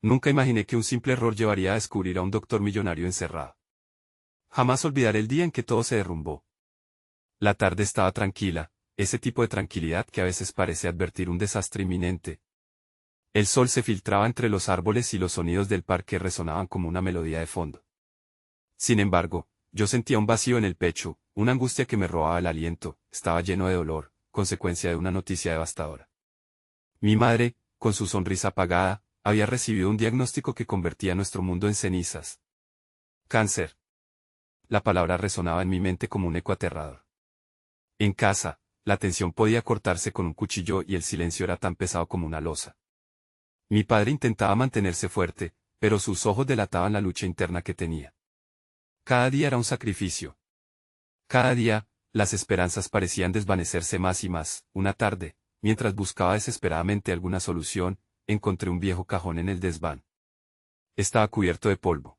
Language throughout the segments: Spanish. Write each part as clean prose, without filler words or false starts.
Nunca imaginé que un simple error llevaría a descubrir a un doctor millonario encerrado. Jamás olvidaré el día en que todo se derrumbó. La tarde estaba tranquila, ese tipo de tranquilidad que a veces parece advertir un desastre inminente. El sol se filtraba entre los árboles y los sonidos del parque resonaban como una melodía de fondo. Sin embargo, yo sentía un vacío en el pecho, una angustia que me robaba el aliento, estaba lleno de dolor, consecuencia de una noticia devastadora. Mi madre, con su sonrisa apagada, había recibido un diagnóstico que convertía nuestro mundo en cenizas. Cáncer. La palabra resonaba en mi mente como un eco aterrador. En casa, la tensión podía cortarse con un cuchillo y el silencio era tan pesado como una losa. Mi padre intentaba mantenerse fuerte, pero sus ojos delataban la lucha interna que tenía. Cada día era un sacrificio. Cada día, las esperanzas parecían desvanecerse más y más. Una tarde, mientras buscaba desesperadamente alguna solución, encontré un viejo cajón en el desván. Estaba cubierto de polvo.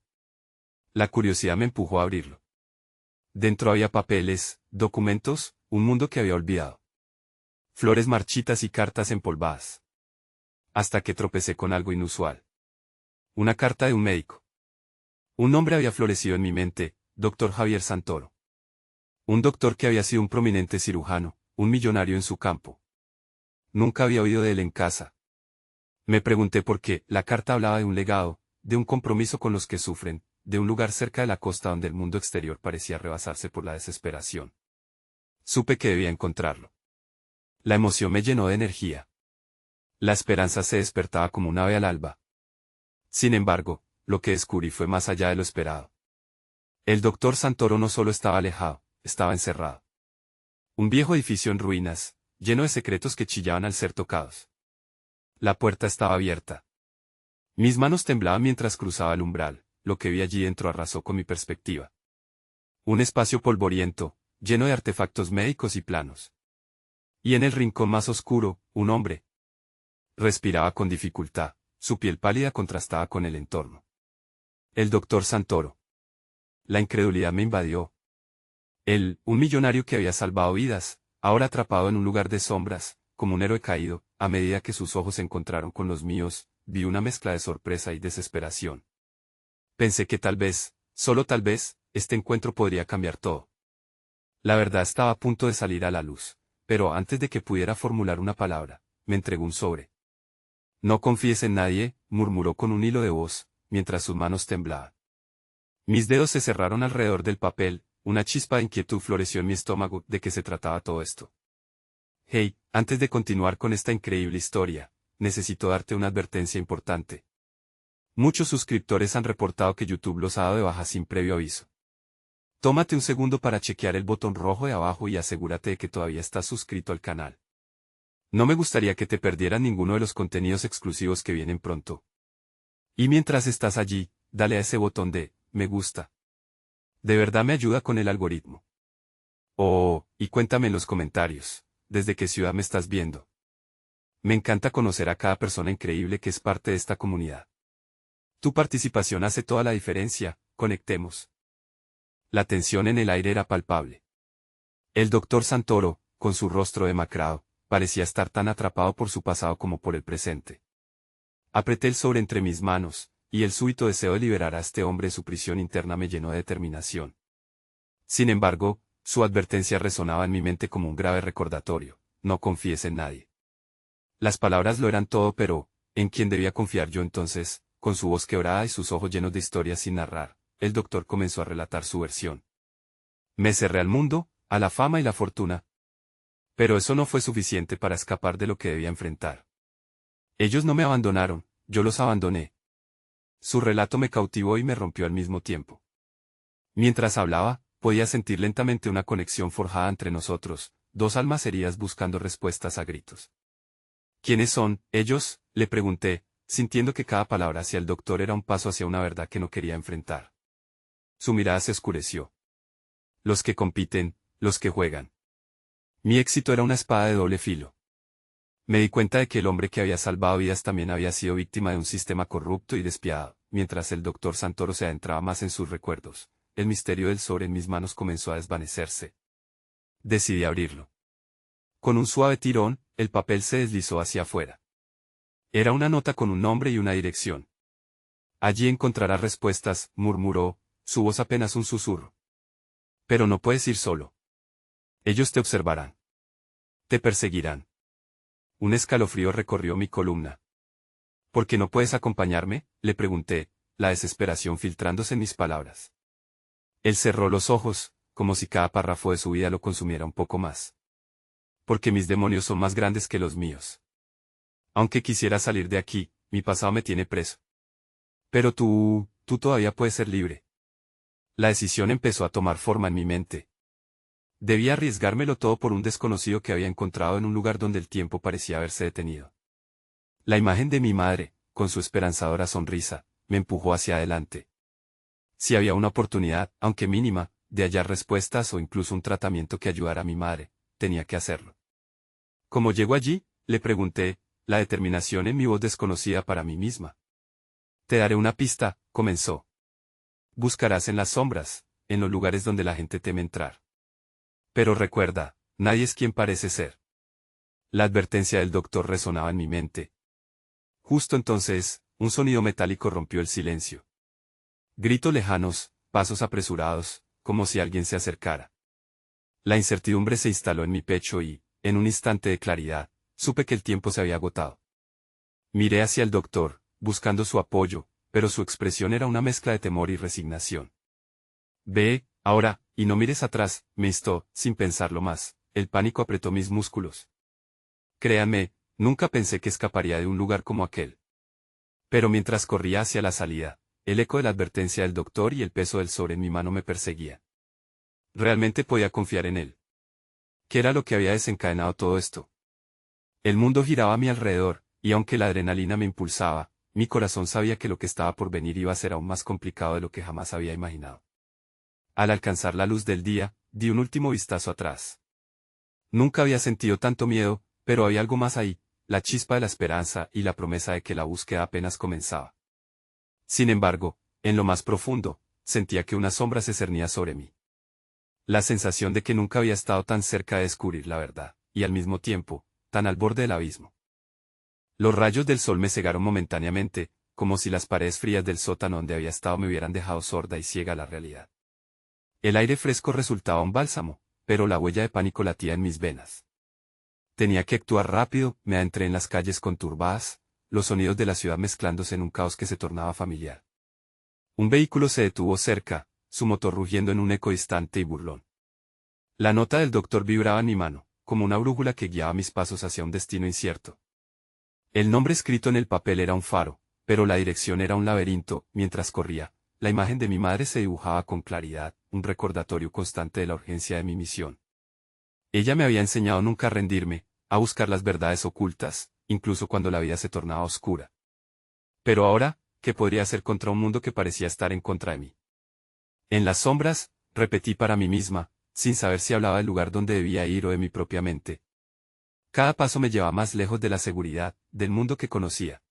La curiosidad me empujó a abrirlo. Dentro había papeles, documentos, un mundo que había olvidado. Flores marchitas y cartas empolvadas. Hasta que tropecé con algo inusual. Una carta de un médico. Un nombre había florecido en mi mente, Dr. Javier Santoro. Un doctor que había sido un prominente cirujano, un millonario en su campo. Nunca había oído de él en casa. Me pregunté por qué. La carta hablaba de un legado, de un compromiso con los que sufren, de un lugar cerca de la costa donde el mundo exterior parecía rebasarse por la desesperación. Supe que debía encontrarlo. La emoción me llenó de energía. La esperanza se despertaba como un ave al alba. Sin embargo, lo que descubrí fue más allá de lo esperado. El doctor Santoro no solo estaba alejado, estaba encerrado. Un viejo edificio en ruinas, lleno de secretos que chillaban al ser tocados. La puerta estaba abierta. Mis manos temblaban mientras cruzaba el umbral, lo que vi allí dentro arrasó con mi perspectiva. Un espacio polvoriento, lleno de artefactos médicos y planos. Y en el rincón más oscuro, un hombre. Respiraba con dificultad, su piel pálida contrastaba con el entorno. El doctor Santoro. La incredulidad me invadió. Él, un millonario que había salvado vidas, ahora atrapado en un lugar de sombras, como un héroe caído, a medida que sus ojos se encontraron con los míos, vi una mezcla de sorpresa y desesperación. Pensé que tal vez, solo tal vez, este encuentro podría cambiar todo. La verdad estaba a punto de salir a la luz, pero antes de que pudiera formular una palabra, me entregó un sobre. No confíes en nadie, murmuró con un hilo de voz, mientras sus manos temblaban. Mis dedos se cerraron alrededor del papel, una chispa de inquietud floreció en mi estómago. ¿De qué se trataba todo esto? Hey, antes de continuar con esta increíble historia, necesito darte una advertencia importante. Muchos suscriptores han reportado que YouTube los ha dado de baja sin previo aviso. Tómate un segundo para chequear el botón rojo de abajo y asegúrate de que todavía estás suscrito al canal. No me gustaría que te perdieras ninguno de los contenidos exclusivos que vienen pronto. Y mientras estás allí, dale a ese botón de me gusta. De verdad me ayuda con el algoritmo. Oh, y cuéntame en los comentarios, ¿desde qué ciudad me estás viendo? Me encanta conocer a cada persona increíble que es parte de esta comunidad. Tu participación hace toda la diferencia, conectemos. La tensión en el aire era palpable. El doctor Santoro, con su rostro demacrado, parecía estar tan atrapado por su pasado como por el presente. Apreté el sobre entre mis manos, y el súbito deseo de liberar a este hombre de su prisión interna me llenó de determinación. Sin embargo, su advertencia resonaba en mi mente como un grave recordatorio: no confíes en nadie. Las palabras lo eran todo, pero, ¿en quién debía confiar yo entonces? Con su voz quebrada y sus ojos llenos de historias sin narrar, el doctor comenzó a relatar su versión. Me cerré al mundo, a la fama y la fortuna. Pero eso no fue suficiente para escapar de lo que debía enfrentar. Ellos no me abandonaron, yo los abandoné. Su relato me cautivó y me rompió al mismo tiempo. Mientras hablaba, podía sentir lentamente una conexión forjada entre nosotros, dos almas heridas buscando respuestas a gritos. ¿Quiénes son, ellos?, le pregunté, sintiendo que cada palabra hacia el doctor era un paso hacia una verdad que no quería enfrentar. Su mirada se oscureció. Los que compiten, los que juegan. Mi éxito era una espada de doble filo. Me di cuenta de que el hombre que había salvado vidas también había sido víctima de un sistema corrupto y despiadado. Mientras el doctor Santoro se adentraba más en sus recuerdos, el misterio del sobre en mis manos comenzó a desvanecerse. Decidí abrirlo. Con un suave tirón, el papel se deslizó hacia afuera. Era una nota con un nombre y una dirección. Allí encontrarás respuestas, murmuró, su voz apenas un susurro. Pero no puedes ir solo. Ellos te observarán. Te perseguirán. Un escalofrío recorrió mi columna. ¿Por qué no puedes acompañarme?, le pregunté, la desesperación filtrándose en mis palabras. Él cerró los ojos, como si cada párrafo de su vida lo consumiera un poco más. Porque mis demonios son más grandes que los míos. Aunque quisiera salir de aquí, mi pasado me tiene preso. Pero tú todavía puedes ser libre. La decisión empezó a tomar forma en mi mente. Debía arriesgármelo todo por un desconocido que había encontrado en un lugar donde el tiempo parecía haberse detenido. La imagen de mi madre, con su esperanzadora sonrisa, me empujó hacia adelante. Si había una oportunidad, aunque mínima, de hallar respuestas o incluso un tratamiento que ayudara a mi madre, tenía que hacerlo. ¿Cómo llego allí?, le pregunté, la determinación en mi voz desconocida para mí misma. Te daré una pista, comenzó. Buscarás en las sombras, en los lugares donde la gente teme entrar. Pero recuerda, nadie es quien parece ser. La advertencia del doctor resonaba en mi mente. Justo entonces, un sonido metálico rompió el silencio. Gritos lejanos, pasos apresurados, como si alguien se acercara. La incertidumbre se instaló en mi pecho y, en un instante de claridad, supe que el tiempo se había agotado. Miré hacia el doctor, buscando su apoyo, pero su expresión era una mezcla de temor y resignación. Ve, ahora, y no mires atrás, me instó, sin pensarlo más. El pánico apretó mis músculos. Créanme, nunca pensé que escaparía de un lugar como aquel. Pero mientras corría hacia la salida, el eco de la advertencia del doctor y el peso del sobre en mi mano me perseguía. Realmente podía confiar en él. ¿Qué era lo que había desencadenado todo esto? El mundo giraba a mi alrededor, y aunque la adrenalina me impulsaba, mi corazón sabía que lo que estaba por venir iba a ser aún más complicado de lo que jamás había imaginado. Al alcanzar la luz del día, di un último vistazo atrás. Nunca había sentido tanto miedo, pero había algo más ahí, la chispa de la esperanza y la promesa de que la búsqueda apenas comenzaba. Sin embargo, en lo más profundo, sentía que una sombra se cernía sobre mí. La sensación de que nunca había estado tan cerca de descubrir la verdad, y al mismo tiempo, tan al borde del abismo. Los rayos del sol me cegaron momentáneamente, como si las paredes frías del sótano donde había estado me hubieran dejado sorda y ciega a la realidad. El aire fresco resultaba un bálsamo, pero la huella de pánico latía en mis venas. Tenía que actuar rápido, me adentré en las calles conturbadas, los sonidos de la ciudad mezclándose en un caos que se tornaba familiar. Un vehículo se detuvo cerca, su motor rugiendo en un eco distante y burlón. La nota del doctor vibraba en mi mano, como una brújula que guiaba mis pasos hacia un destino incierto. El nombre escrito en el papel era un faro, pero la dirección era un laberinto. Mientras corría, la imagen de mi madre se dibujaba con claridad, un recordatorio constante de la urgencia de mi misión. Ella me había enseñado nunca a rendirme, a buscar las verdades ocultas, incluso cuando la vida se tornaba oscura. Pero ahora, ¿qué podría hacer contra un mundo que parecía estar en contra de mí? En las sombras, repetí para mí misma, sin saber si hablaba del lugar donde debía ir o de mi propia mente. Cada paso me llevaba más lejos de la seguridad, del mundo que conocía.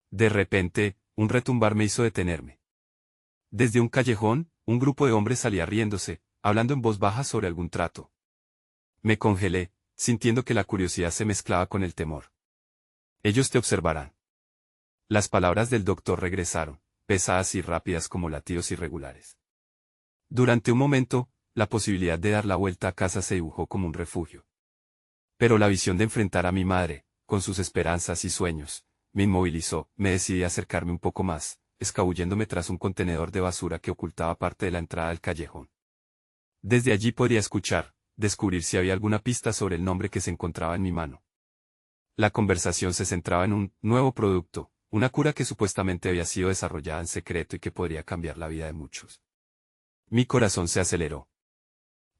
De repente, un retumbar me hizo detenerme. Desde un callejón, un grupo de hombres salía riéndose, hablando en voz baja sobre algún trato. Me congelé, sintiendo que la curiosidad se mezclaba con el temor. Ellos te observarán. Las palabras del doctor regresaron, pesadas y rápidas como latidos irregulares. Durante un momento, la posibilidad de dar la vuelta a casa se dibujó como un refugio. Pero la visión de enfrentar a mi madre, con sus esperanzas y sueños, me inmovilizó. Me decidí a acercarme un poco más, escabulléndome tras un contenedor de basura que ocultaba parte de la entrada del callejón. Desde allí podría escuchar, descubrir si había alguna pista sobre el nombre que se encontraba en mi mano. La conversación se centraba en un nuevo producto, una cura que supuestamente había sido desarrollada en secreto y que podría cambiar la vida de muchos. Mi corazón se aceleró.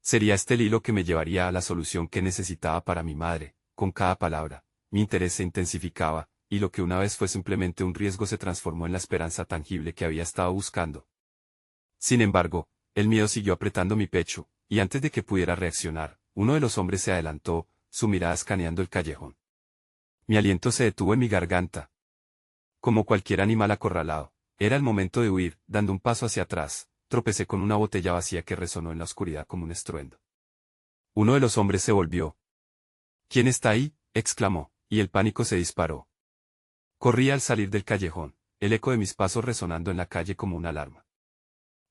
Sería este el hilo que me llevaría a la solución que necesitaba para mi madre. Con cada palabra, mi interés se intensificaba, y lo que una vez fue simplemente un riesgo se transformó en la esperanza tangible que había estado buscando. Sin embargo, el miedo siguió apretando mi pecho, y antes de que pudiera reaccionar, uno de los hombres se adelantó, su mirada escaneando el callejón. Mi aliento se detuvo en mi garganta. Como cualquier animal acorralado, era el momento de huir. Dando un paso hacia atrás, tropecé con una botella vacía que resonó en la oscuridad como un estruendo. Uno de los hombres se volvió. ¿Quién está ahí?, exclamó, y el pánico se disparó. Corría al salir del callejón, el eco de mis pasos resonando en la calle como una alarma.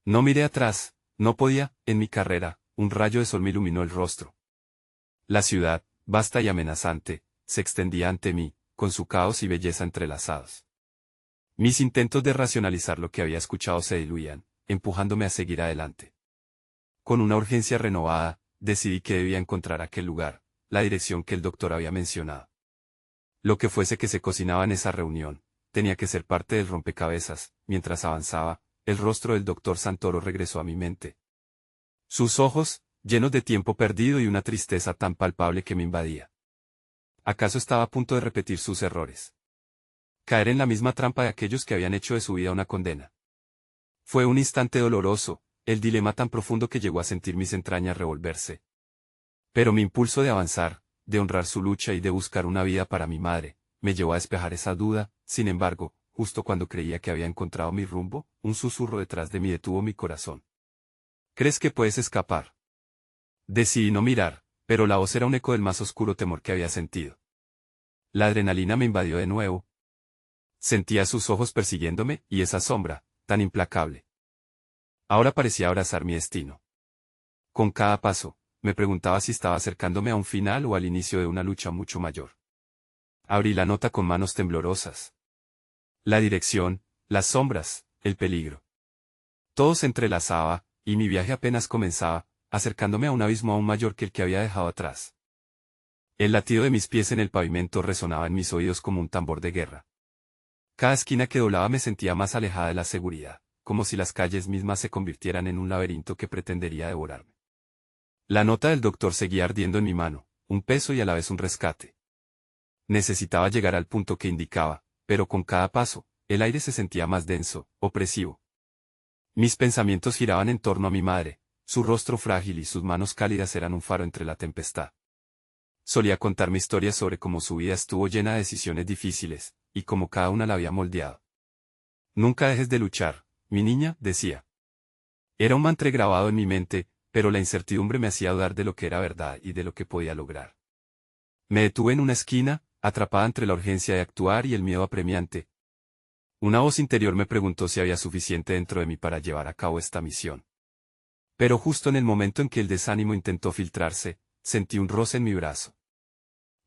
No miré atrás, no podía, en mi carrera, un rayo de sol me iluminó el rostro. La ciudad, vasta y amenazante, se extendía ante mí, con su caos y belleza entrelazados. Mis intentos de racionalizar lo que había escuchado se diluían, empujándome a seguir adelante. Con una urgencia renovada, decidí que debía encontrar aquel lugar, la dirección que el doctor había mencionado. Lo que fuese que se cocinaba en esa reunión, tenía que ser parte del rompecabezas. Mientras avanzaba, el rostro del doctor Santoro regresó a mi mente. Sus ojos, llenos de tiempo perdido y una tristeza tan palpable que me invadía. ¿Acaso estaba a punto de repetir sus errores? Caer en la misma trampa de aquellos que habían hecho de su vida una condena. Fue un instante doloroso, el dilema tan profundo que llegó a sentir mis entrañas revolverse. Pero mi impulso de avanzar, de honrar su lucha y de buscar una vida para mi madre, me llevó a despejar esa duda. Sin embargo, justo cuando creía que había encontrado mi rumbo, un susurro detrás de mí detuvo mi corazón. ¿Crees que puedes escapar? Decidí no mirar, pero la voz era un eco del más oscuro temor que había sentido. La adrenalina me invadió de nuevo. Sentía sus ojos persiguiéndome, y esa sombra, tan implacable. Ahora parecía abrazar mi destino. Con cada paso, me preguntaba si estaba acercándome a un final o al inicio de una lucha mucho mayor. Abrí la nota con manos temblorosas. La dirección, las sombras, el peligro. Todo se entrelazaba, y mi viaje apenas comenzaba, acercándome a un abismo aún mayor que el que había dejado atrás. El latido de mis pies en el pavimento resonaba en mis oídos como un tambor de guerra. Cada esquina que doblaba me sentía más alejada de la seguridad, como si las calles mismas se convirtieran en un laberinto que pretendería devorarme. La nota del doctor seguía ardiendo en mi mano, un peso y a la vez un rescate. Necesitaba llegar al punto que indicaba, pero con cada paso, el aire se sentía más denso, opresivo. Mis pensamientos giraban en torno a mi madre, su rostro frágil y sus manos cálidas eran un faro entre la tempestad. Solía contarme historias sobre cómo su vida estuvo llena de decisiones difíciles, y cómo cada una la había moldeado. Nunca dejes de luchar, mi niña, decía. Era un mantra grabado en mi mente, pero la incertidumbre me hacía dudar de lo que era verdad y de lo que podía lograr. Me detuve en una esquina, atrapada entre la urgencia de actuar y el miedo apremiante. Una voz interior me preguntó si había suficiente dentro de mí para llevar a cabo esta misión. Pero justo en el momento en que el desánimo intentó filtrarse, sentí un roce en mi brazo.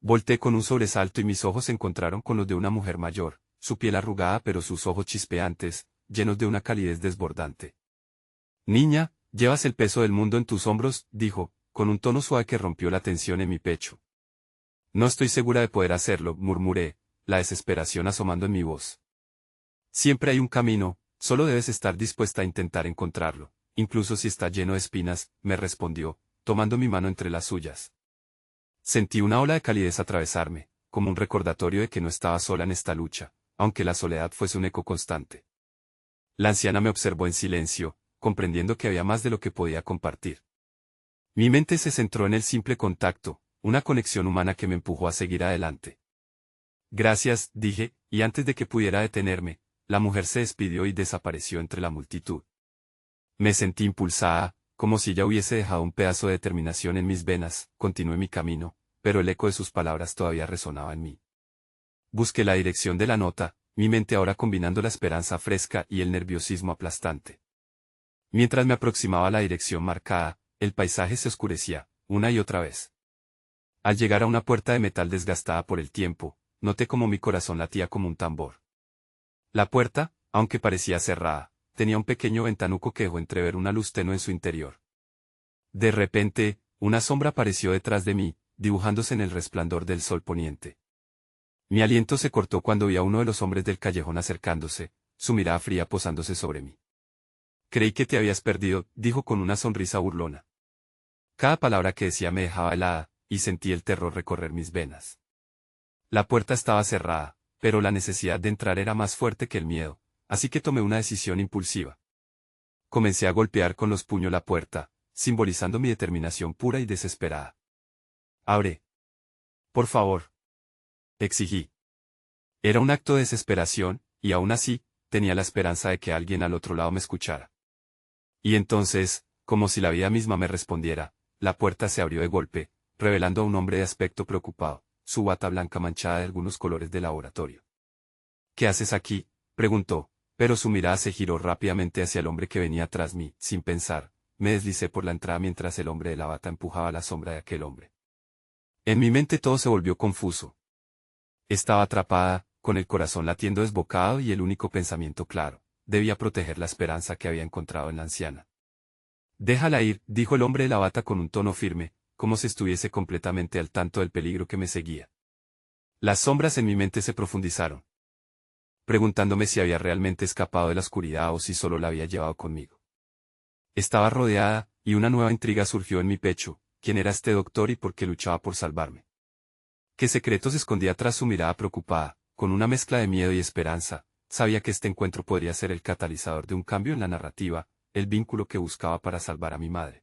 Volté con un sobresalto y mis ojos se encontraron con los de una mujer mayor, su piel arrugada pero sus ojos chispeantes, llenos de una calidez desbordante. Niña, llevas el peso del mundo en tus hombros, dijo, con un tono suave que rompió la tensión en mi pecho. No estoy segura de poder hacerlo, murmuré, la desesperación asomando en mi voz. Siempre hay un camino, solo debes estar dispuesta a intentar encontrarlo, incluso si está lleno de espinas, me respondió, tomando mi mano entre las suyas. Sentí una ola de calidez atravesarme, como un recordatorio de que no estaba sola en esta lucha, aunque la soledad fuese un eco constante. La anciana me observó en silencio, comprendiendo que había más de lo que podía compartir. Mi mente se centró en el simple contacto, una conexión humana que me empujó a seguir adelante. Gracias, dije, y antes de que pudiera detenerme, la mujer se despidió y desapareció entre la multitud. Me sentí impulsada, como si ella hubiese dejado un pedazo de determinación en mis venas. Continué mi camino, pero el eco de sus palabras todavía resonaba en mí. Busqué la dirección de la nota, mi mente ahora combinando la esperanza fresca y el nerviosismo aplastante. Mientras me aproximaba a la dirección marcada, el paisaje se oscurecía, una y otra vez. Al llegar a una puerta de metal desgastada por el tiempo, noté como mi corazón latía como un tambor. La puerta, aunque parecía cerrada, tenía un pequeño ventanuco que dejó entrever una luz tenue en su interior. De repente, una sombra apareció detrás de mí, dibujándose en el resplandor del sol poniente. Mi aliento se cortó cuando vi a uno de los hombres del callejón acercándose, su mirada fría posándose sobre mí. Creí que te habías perdido, dijo con una sonrisa burlona. Cada palabra que decía me dejaba helada, y sentí el terror recorrer mis venas. La puerta estaba cerrada, pero la necesidad de entrar era más fuerte que el miedo, así que tomé una decisión impulsiva. Comencé a golpear con los puños la puerta, simbolizando mi determinación pura y desesperada. «Abre. Por favor», exigí. Era un acto de desesperación, y aún así, tenía la esperanza de que alguien al otro lado me escuchara. Y entonces, como si la vida misma me respondiera, la puerta se abrió de golpe, revelando a un hombre de aspecto preocupado, su bata blanca manchada de algunos colores de laboratorio. «¿Qué haces aquí?», Preguntó, pero su mirada se giró rápidamente hacia el hombre que venía tras mí. Sin pensar, me deslicé por la entrada mientras el hombre de la bata empujaba la sombra de aquel hombre. En mi mente todo se volvió confuso. Estaba atrapada, con el corazón latiendo desbocado y el único pensamiento claro: debía proteger la esperanza que había encontrado en la anciana. Déjala ir, dijo el hombre de la bata con un tono firme, como si estuviese completamente al tanto del peligro que me seguía. Las sombras en mi mente se profundizaron, preguntándome si había realmente escapado de la oscuridad o si solo la había llevado conmigo. Estaba rodeada, y una nueva intriga surgió en mi pecho: ¿quién era este doctor y por qué luchaba por salvarme? ¿Qué secreto se escondía tras su mirada preocupada? Con una mezcla de miedo y esperanza, sabía que este encuentro podría ser el catalizador de un cambio en la narrativa, el vínculo que buscaba para salvar a mi madre.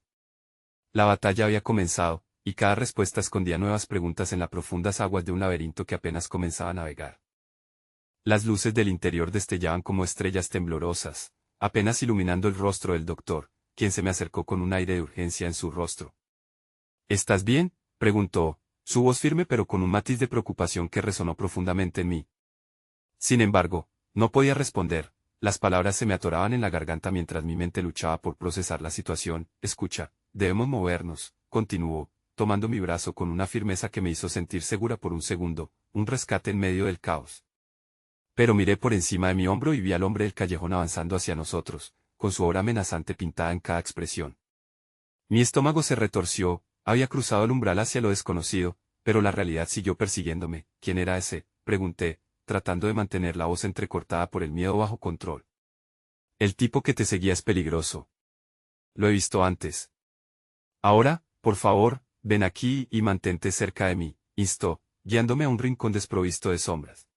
La batalla había comenzado, y cada respuesta escondía nuevas preguntas en las profundas aguas de un laberinto que apenas comenzaba a navegar. Las luces del interior destellaban como estrellas temblorosas, apenas iluminando el rostro del doctor, quien se me acercó con un aire de urgencia en su rostro. ¿Estás bien?, preguntó, su voz firme pero con un matiz de preocupación que resonó profundamente en mí. Sin embargo, no podía responder, las palabras se me atoraban en la garganta mientras mi mente luchaba por procesar la situación. Escucha, debemos movernos, continuó, tomando mi brazo con una firmeza que me hizo sentir segura por un segundo, un rescate en medio del caos. Pero miré por encima de mi hombro y vi al hombre del callejón avanzando hacia nosotros, con su obra amenazante pintada en cada expresión. Mi estómago se retorció, había cruzado el umbral hacia lo desconocido, pero la realidad siguió persiguiéndome. ¿Quién era ese?, pregunté, tratando de mantener la voz entrecortada por el miedo bajo control. El tipo que te seguía es peligroso. Lo he visto antes. Ahora, por favor, ven aquí y mantente cerca de mí, instó, guiándome a un rincón desprovisto de sombras.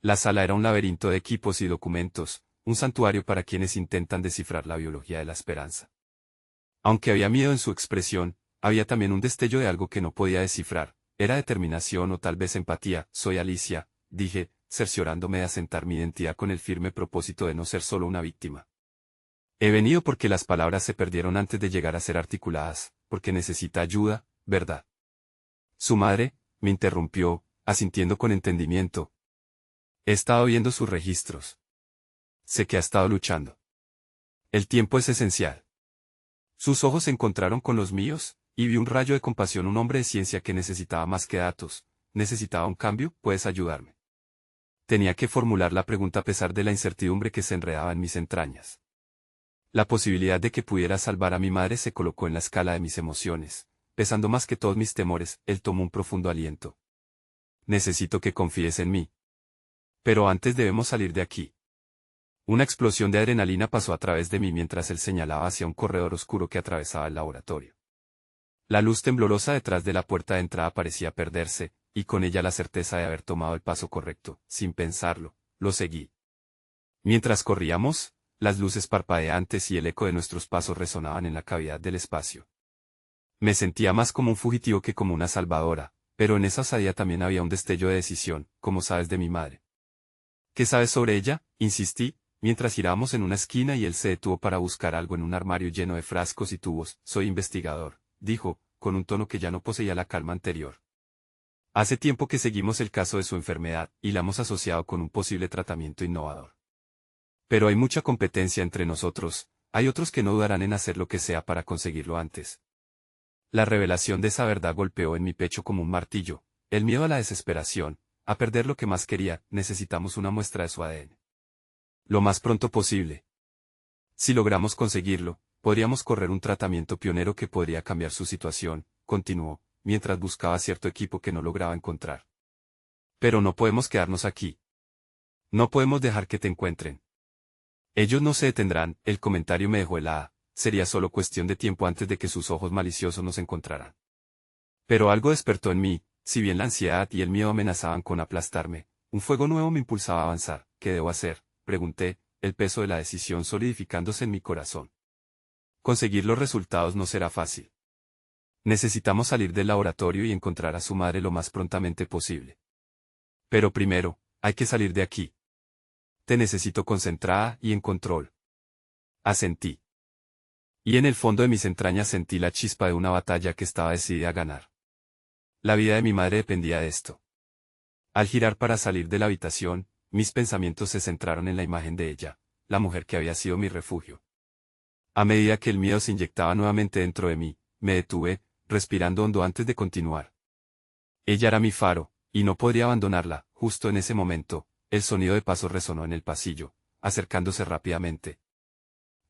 La sala era un laberinto de equipos y documentos, un santuario para quienes intentan descifrar la biología de la esperanza. Aunque había miedo en su expresión, había también un destello de algo que no podía descifrar. Era determinación o tal vez empatía. Soy Alicia, dije, cerciorándome de asentar mi identidad con el firme propósito de no ser solo una víctima. He venido porque las palabras se perdieron antes de llegar a ser articuladas, porque necesita ayuda, ¿verdad? Su madre, me interrumpió, asintiendo con entendimiento. He estado viendo sus registros. Sé que ha estado luchando. El tiempo es esencial. Sus ojos se encontraron con los míos, y vi un rayo de compasión, un hombre de ciencia que necesitaba más que datos. Necesitaba un cambio. ¿Puedes ayudarme? Tenía que formular la pregunta a pesar de la incertidumbre que se enredaba en mis entrañas. La posibilidad de que pudiera salvar a mi madre se colocó en la escala de mis emociones, pesando más que todos mis temores. Él tomó un profundo aliento. Necesito que confíes en mí. Pero antes debemos salir de aquí. Una explosión de adrenalina pasó a través de mí mientras él señalaba hacia un corredor oscuro que atravesaba el laboratorio. La luz temblorosa detrás de la puerta de entrada parecía perderse, y con ella la certeza de haber tomado el paso correcto. Sin pensarlo, lo seguí. Mientras corríamos, las luces parpadeantes y el eco de nuestros pasos resonaban en la cavidad del espacio. Me sentía más como un fugitivo que como una salvadora, pero en esa osadía también había un destello de decisión. ¿Cómo sabes de mi madre? ¿Qué sabes sobre ella?, insistí, mientras girábamos en una esquina y él se detuvo para buscar algo en un armario lleno de frascos y tubos. Soy investigador, dijo, con un tono que ya no poseía la calma anterior. Hace tiempo que seguimos el caso de su enfermedad, y la hemos asociado con un posible tratamiento innovador. Pero hay mucha competencia entre nosotros, hay otros que no dudarán en hacer lo que sea para conseguirlo antes. La revelación de esa verdad golpeó en mi pecho como un martillo, el miedo a la desesperación, a perder lo que más quería. Necesitamos una muestra de su ADN. Lo más pronto posible. Si logramos conseguirlo, podríamos correr un tratamiento pionero que podría cambiar su situación, continuó, mientras buscaba cierto equipo que no lograba encontrar. Pero no podemos quedarnos aquí. No podemos dejar que te encuentren. Ellos no se detendrán. El comentario me dejó helada. Sería solo cuestión de tiempo antes de que sus ojos maliciosos nos encontraran. Pero algo despertó en mí. Si bien la ansiedad y el miedo amenazaban con aplastarme, un fuego nuevo me impulsaba a avanzar. ¿Qué debo hacer?, pregunté, el peso de la decisión solidificándose en mi corazón. Conseguir los resultados no será fácil. Necesitamos salir del laboratorio y encontrar a su madre lo más prontamente posible. Pero primero, hay que salir de aquí. Te necesito concentrada y en control. Asentí. Y en el fondo de mis entrañas sentí la chispa de una batalla que estaba decidida a ganar. La vida de mi madre dependía de esto. Al girar para salir de la habitación, mis pensamientos se centraron en la imagen de ella, la mujer que había sido mi refugio. A medida que el miedo se inyectaba nuevamente dentro de mí, me detuve, respirando hondo antes de continuar. Ella era mi faro, y no podría abandonarla. Justo en ese momento, el sonido de pasos resonó en el pasillo, acercándose rápidamente.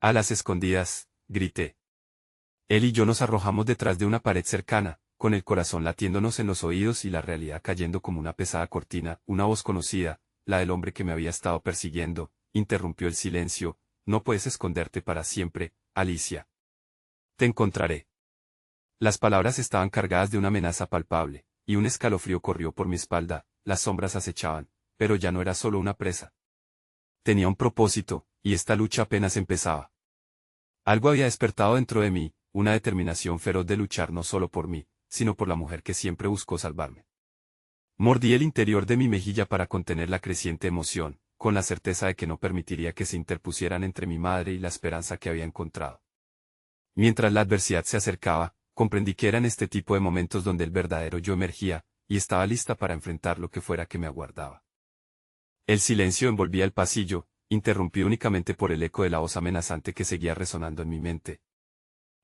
A las escondidas, grité. Él y yo nos arrojamos detrás de una pared cercana, con el corazón latiéndonos en los oídos y la realidad cayendo como una pesada cortina. Una voz conocida, la del hombre que me había estado persiguiendo, interrumpió el silencio. No puedes esconderte para siempre, Alicia. Te encontraré. Las palabras estaban cargadas de una amenaza palpable, y un escalofrío corrió por mi espalda. Las sombras acechaban, pero ya no era solo una presa. Tenía un propósito, y esta lucha apenas empezaba. Algo había despertado dentro de mí, una determinación feroz de luchar no solo por mí, sino por la mujer que siempre buscó salvarme. Mordí el interior de mi mejilla para contener la creciente emoción, con la certeza de que no permitiría que se interpusieran entre mi madre y la esperanza que había encontrado. Mientras la adversidad se acercaba, comprendí que eran este tipo de momentos donde el verdadero yo emergía, y estaba lista para enfrentar lo que fuera que me aguardaba. El silencio envolvía el pasillo, interrumpido únicamente por el eco de la voz amenazante que seguía resonando en mi mente.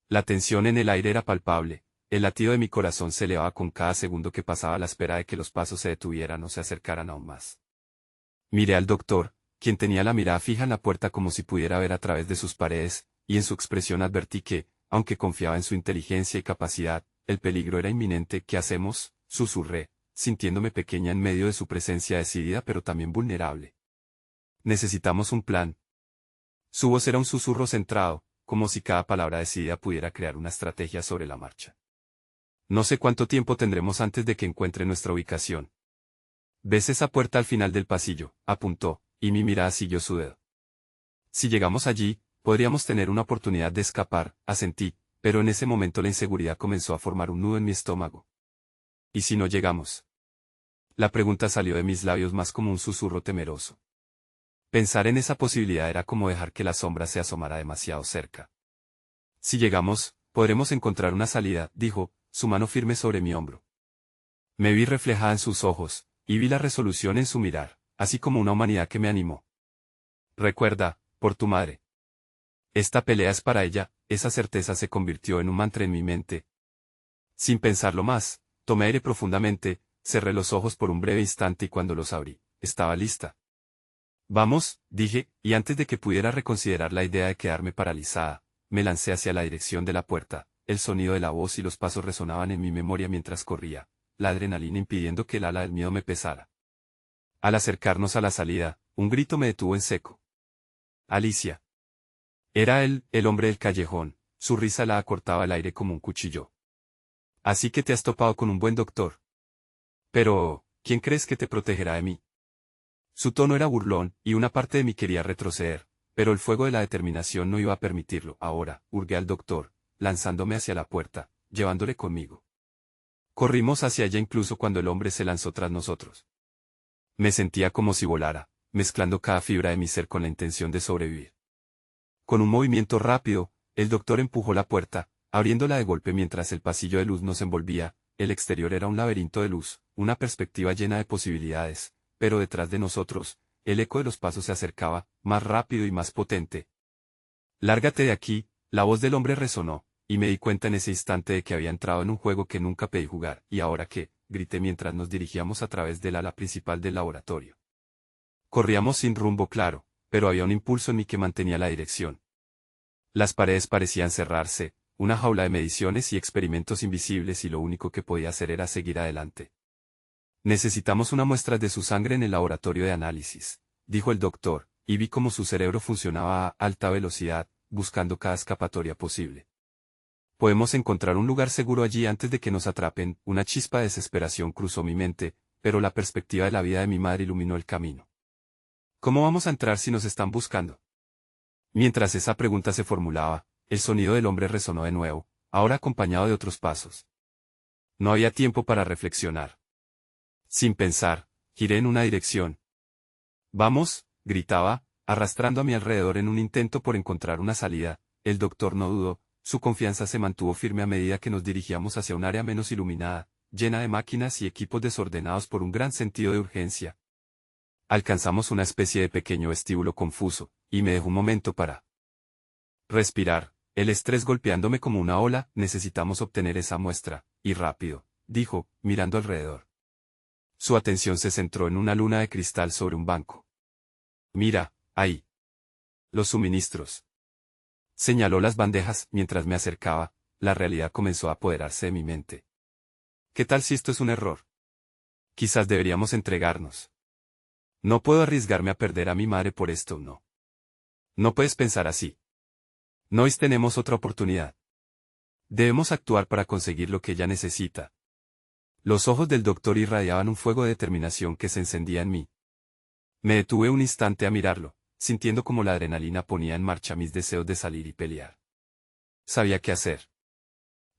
La tensión en el aire era palpable, el latido de mi corazón se elevaba con cada segundo que pasaba a la espera de que los pasos se detuvieran o se acercaran aún más. Miré al doctor, quien tenía la mirada fija en la puerta como si pudiera ver a través de sus paredes, y en su expresión advertí que, aunque confiaba en su inteligencia y capacidad, el peligro era inminente. ¿Qué hacemos?, susurré, sintiéndome pequeña en medio de su presencia decidida pero también vulnerable. Necesitamos un plan. Su voz era un susurro centrado, como si cada palabra decidida pudiera crear una estrategia sobre la marcha. No sé cuánto tiempo tendremos antes de que encuentre nuestra ubicación. ¿Ves esa puerta al final del pasillo?, apuntó, y mi mirada siguió su dedo. Si llegamos allí, podríamos tener una oportunidad de escapar, asentí, pero en ese momento la inseguridad comenzó a formar un nudo en mi estómago. ¿Y si no llegamos? La pregunta salió de mis labios más como un susurro temeroso. Pensar en esa posibilidad era como dejar que la sombra se asomara demasiado cerca. Si llegamos, podremos encontrar una salida, dijo, su mano firme sobre mi hombro. Me vi reflejada en sus ojos, y vi la resolución en su mirar, así como una humanidad que me animó. Recuerda, por tu madre. Esta pelea es para ella. Esa certeza se convirtió en un mantra en mi mente. Sin pensarlo más, tomé aire profundamente, cerré los ojos por un breve instante y cuando los abrí, estaba lista. Vamos, dije, y antes de que pudiera reconsiderar la idea de quedarme paralizada, me lancé hacia la dirección de la puerta. El sonido de la voz y los pasos resonaban en mi memoria mientras corría, la adrenalina impidiendo que el ala del miedo me pesara. Al acercarnos a la salida, un grito me detuvo en seco. Alicia. Era él, el hombre del callejón, su risa la acortaba el aire como un cuchillo. Así que te has topado con un buen doctor. Pero, ¿quién crees que te protegerá de mí? Su tono era burlón, y una parte de mí quería retroceder, pero el fuego de la determinación no iba a permitirlo. Ahora, hurgué al doctor, lanzándome hacia la puerta, llevándole conmigo. Corrimos hacia ella incluso cuando el hombre se lanzó tras nosotros. Me sentía como si volara, mezclando cada fibra de mi ser con la intención de sobrevivir. Con un movimiento rápido, el doctor empujó la puerta, abriéndola de golpe mientras el pasillo de luz nos envolvía. El exterior era un laberinto de luz, una perspectiva llena de posibilidades, pero detrás de nosotros, el eco de los pasos se acercaba, más rápido y más potente. Lárgate de aquí, la voz del hombre resonó, y me di cuenta en ese instante de que había entrado en un juego que nunca pedí jugar. ¿Y ahora qué?, grité mientras nos dirigíamos a través del ala principal del laboratorio. Corríamos sin rumbo claro, pero había un impulso en mí que mantenía la dirección. Las paredes parecían cerrarse, una jaula de mediciones y experimentos invisibles, y lo único que podía hacer era seguir adelante. Necesitamos una muestra de su sangre en el laboratorio de análisis, dijo el doctor, y vi cómo su cerebro funcionaba a alta velocidad, buscando cada escapatoria posible. Podemos encontrar un lugar seguro allí antes de que nos atrapen. Una chispa de desesperación cruzó mi mente, pero la perspectiva de la vida de mi madre iluminó el camino. ¿Cómo vamos a entrar si nos están buscando? Mientras esa pregunta se formulaba, el sonido del hombre resonó de nuevo, ahora acompañado de otros pasos. No había tiempo para reflexionar. Sin pensar, giré en una dirección. Vamos, gritaba, arrastrando a mi alrededor en un intento por encontrar una salida. El doctor no dudó, su confianza se mantuvo firme a medida que nos dirigíamos hacia un área menos iluminada, llena de máquinas y equipos desordenados por un gran sentido de urgencia. Alcanzamos una especie de pequeño vestíbulo confuso, y me dejó un momento para respirar, el estrés golpeándome como una ola. Necesitamos obtener esa muestra, y rápido, dijo, mirando alrededor. Su atención se centró en una luna de cristal sobre un banco. Mira, ahí. Los suministros. Señaló las bandejas. Mientras me acercaba, la realidad comenzó a apoderarse de mi mente. ¿Qué tal si esto es un error? Quizás deberíamos entregarnos. No puedo arriesgarme a perder a mi madre por esto, no. No puedes pensar así. No tenemos otra oportunidad. Debemos actuar para conseguir lo que ella necesita. Los ojos del doctor irradiaban un fuego de determinación que se encendía en mí. Me detuve un instante a mirarlo, sintiendo como la adrenalina ponía en marcha mis deseos de salir y pelear. Sabía qué hacer.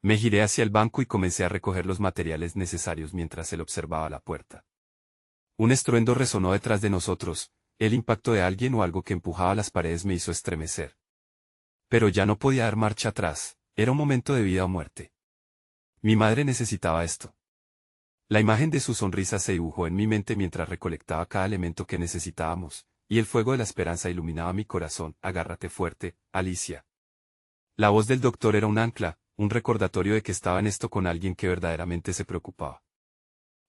Me giré hacia el banco y comencé a recoger los materiales necesarios mientras él observaba la puerta. Un estruendo resonó detrás de nosotros, el impacto de alguien o algo que empujaba las paredes me hizo estremecer. Pero ya no podía dar marcha atrás, era un momento de vida o muerte. Mi madre necesitaba esto. La imagen de su sonrisa se dibujó en mi mente mientras recolectaba cada elemento que necesitábamos, y el fuego de la esperanza iluminaba mi corazón. Agárrate fuerte, Alicia. La voz del doctor era un ancla, un recordatorio de que estaba en esto con alguien que verdaderamente se preocupaba.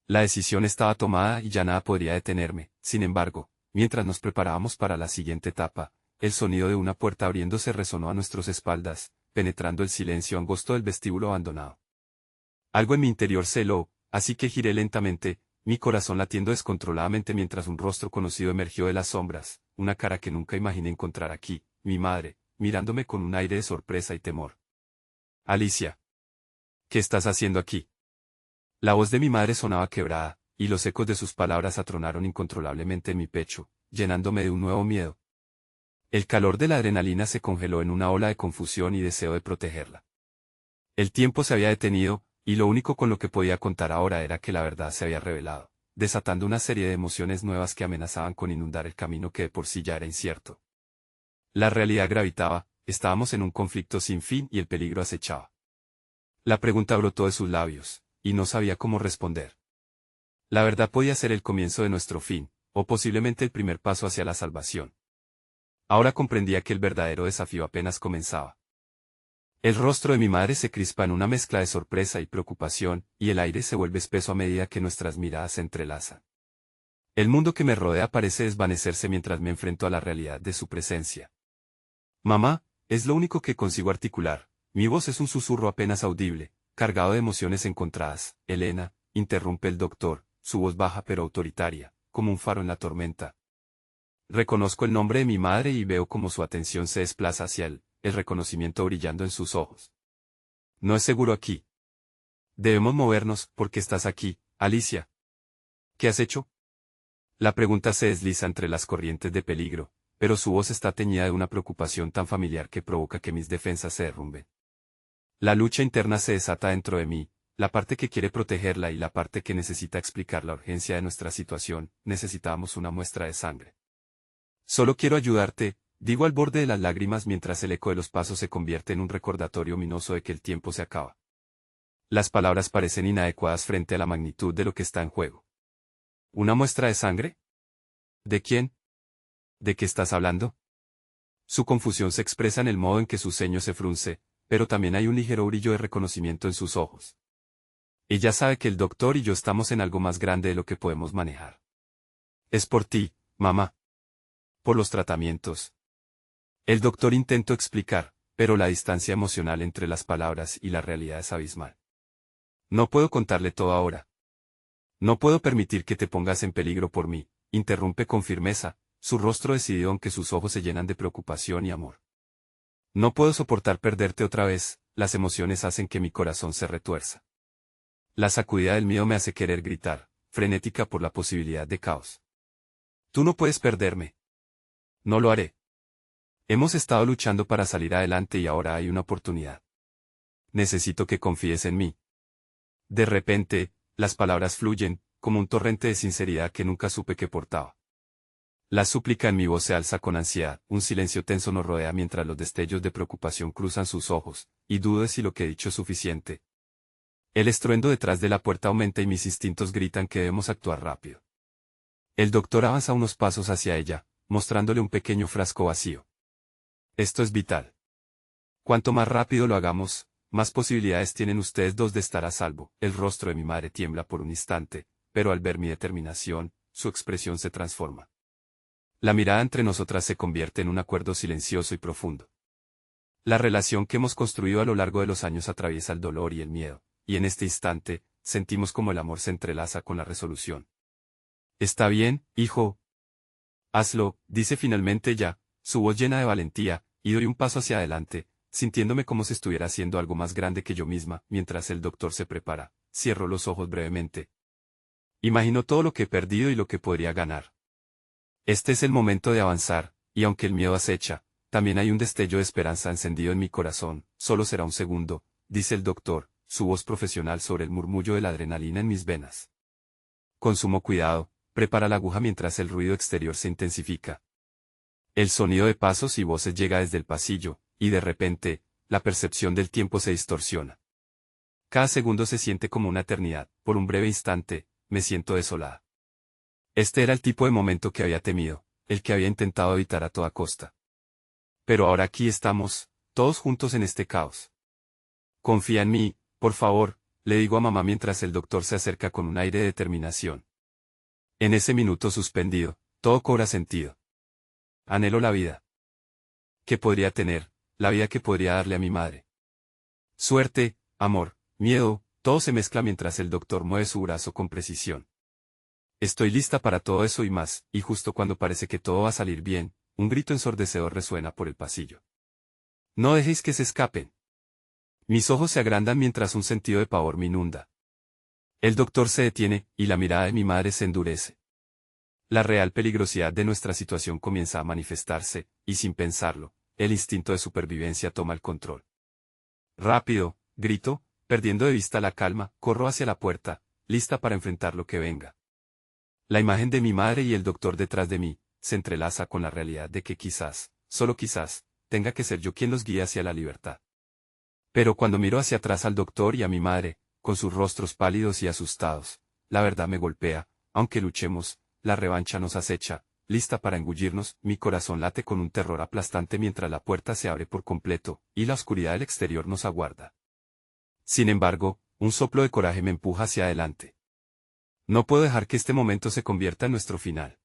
La decisión estaba tomada y ya nada podría detenerme. Sin embargo, mientras nos preparábamos para la siguiente etapa, el sonido de una puerta abriéndose resonó a nuestras espaldas, penetrando el silencio angosto del vestíbulo abandonado. Algo en mi interior se heló, así que giré lentamente, mi corazón latiendo descontroladamente mientras un rostro conocido emergió de las sombras, una cara que nunca imaginé encontrar aquí, mi madre, mirándome con un aire de sorpresa y temor. Alicia. ¿Qué estás haciendo aquí? La voz de mi madre sonaba quebrada, y los ecos de sus palabras atronaron incontrolablemente en mi pecho, llenándome de un nuevo miedo. El calor de la adrenalina se congeló en una ola de confusión y deseo de protegerla. El tiempo se había detenido, y lo único con lo que podía contar ahora era que la verdad se había revelado, desatando una serie de emociones nuevas que amenazaban con inundar el camino que de por sí ya era incierto. La realidad gravitaba, estábamos en un conflicto sin fin y el peligro acechaba. La pregunta brotó de sus labios, y no sabía cómo responder. La verdad podía ser el comienzo de nuestro fin, o posiblemente el primer paso hacia la salvación. Ahora comprendía que el verdadero desafío apenas comenzaba. El rostro de mi madre se crispa en una mezcla de sorpresa y preocupación, y el aire se vuelve espeso a medida que nuestras miradas se entrelazan. El mundo que me rodea parece desvanecerse mientras me enfrento a la realidad de su presencia. Mamá, es lo único que consigo articular. Mi voz es un susurro apenas audible, cargado de emociones encontradas. Elena, interrumpe el doctor, su voz baja pero autoritaria, como un faro en la tormenta. Reconozco el nombre de mi madre y veo cómo su atención se desplaza hacia él, el reconocimiento brillando en sus ojos. No es seguro aquí. Debemos movernos, porque estás aquí, Alicia. ¿Qué has hecho? La pregunta se desliza entre las corrientes de peligro, pero su voz está teñida de una preocupación tan familiar que provoca que mis defensas se derrumben. La lucha interna se desata dentro de mí, la parte que quiere protegerla y la parte que necesita explicar la urgencia de nuestra situación. Necesitamos una muestra de sangre. Solo quiero ayudarte, digo al borde de las lágrimas mientras el eco de los pasos se convierte en un recordatorio ominoso de que el tiempo se acaba. Las palabras parecen inadecuadas frente a la magnitud de lo que está en juego. ¿Una muestra de sangre? ¿De quién? ¿De qué estás hablando? Su confusión se expresa en el modo en que su ceño se frunce, pero también hay un ligero brillo de reconocimiento en sus ojos. Ella sabe que el doctor y yo estamos en algo más grande de lo que podemos manejar. Es por ti, mamá. Por los tratamientos. El doctor intentó explicar, pero la distancia emocional entre las palabras y la realidad es abismal. No puedo contarle todo ahora. No puedo permitir que te pongas en peligro por mí, interrumpe con firmeza, su rostro decidido aunque sus ojos se llenan de preocupación y amor. No puedo soportar perderte otra vez, las emociones hacen que mi corazón se retuerza. La sacudida del miedo me hace querer gritar, frenética por la posibilidad de caos. Tú no puedes perderme. No lo haré. Hemos estado luchando para salir adelante y ahora hay una oportunidad. Necesito que confíes en mí. De repente, las palabras fluyen, como un torrente de sinceridad que nunca supe que portaba. La súplica en mi voz se alza con ansiedad, un silencio tenso nos rodea mientras los destellos de preocupación cruzan sus ojos, y dudo de si lo que he dicho es suficiente. El estruendo detrás de la puerta aumenta y mis instintos gritan que debemos actuar rápido. El doctor avanza unos pasos hacia ella, mostrándole un pequeño frasco vacío. Esto es vital. Cuanto más rápido lo hagamos, más posibilidades tienen ustedes dos de estar a salvo. El rostro de mi madre tiembla por un instante, pero al ver mi determinación, su expresión se transforma. La mirada entre nosotras se convierte en un acuerdo silencioso y profundo. La relación que hemos construido a lo largo de los años atraviesa el dolor y el miedo, y en este instante, sentimos como el amor se entrelaza con la resolución. Está bien, hijo. Hazlo, dice finalmente ella, su voz llena de valentía, y doy un paso hacia adelante, sintiéndome como si estuviera haciendo algo más grande que yo misma, mientras el doctor se prepara. Cierro los ojos brevemente. Imagino todo lo que he perdido y lo que podría ganar. Este es el momento de avanzar, y aunque el miedo acecha, también hay un destello de esperanza encendido en mi corazón. Solo será un segundo, dice el doctor, su voz profesional sobre el murmullo de la adrenalina en mis venas. Con sumo cuidado, prepara la aguja mientras el ruido exterior se intensifica. El sonido de pasos y voces llega desde el pasillo, y de repente, la percepción del tiempo se distorsiona. Cada segundo se siente como una eternidad. Por un breve instante, me siento desolada. Este era el tipo de momento que había temido, el que había intentado evitar a toda costa. Pero ahora aquí estamos, todos juntos en este caos. Confía en mí, por favor, le digo a mamá mientras el doctor se acerca con un aire de determinación. En ese minuto suspendido, todo cobra sentido. Anhelo la vida que podría tener, la vida que podría darle a mi madre. Suerte, amor, miedo, todo se mezcla mientras el doctor mueve su brazo con precisión. Estoy lista para todo eso y más, y justo cuando parece que todo va a salir bien, un grito ensordecedor resuena por el pasillo. No dejéis que se escapen. Mis ojos se agrandan mientras un sentido de pavor me inunda. El doctor se detiene, y la mirada de mi madre se endurece. La real peligrosidad de nuestra situación comienza a manifestarse, y sin pensarlo, el instinto de supervivencia toma el control. Rápido, grito, perdiendo de vista la calma, corro hacia la puerta, lista para enfrentar lo que venga. La imagen de mi madre y el doctor detrás de mí, se entrelaza con la realidad de que quizás, solo quizás, tenga que ser yo quien los guíe hacia la libertad. Pero cuando miro hacia atrás al doctor y a mi madre, con sus rostros pálidos y asustados, la verdad me golpea. Aunque luchemos, la revancha nos acecha, lista para engullirnos. Mi corazón late con un terror aplastante mientras la puerta se abre por completo, y la oscuridad del exterior nos aguarda. Sin embargo, un soplo de coraje me empuja hacia adelante. No puedo dejar que este momento se convierta en nuestro final.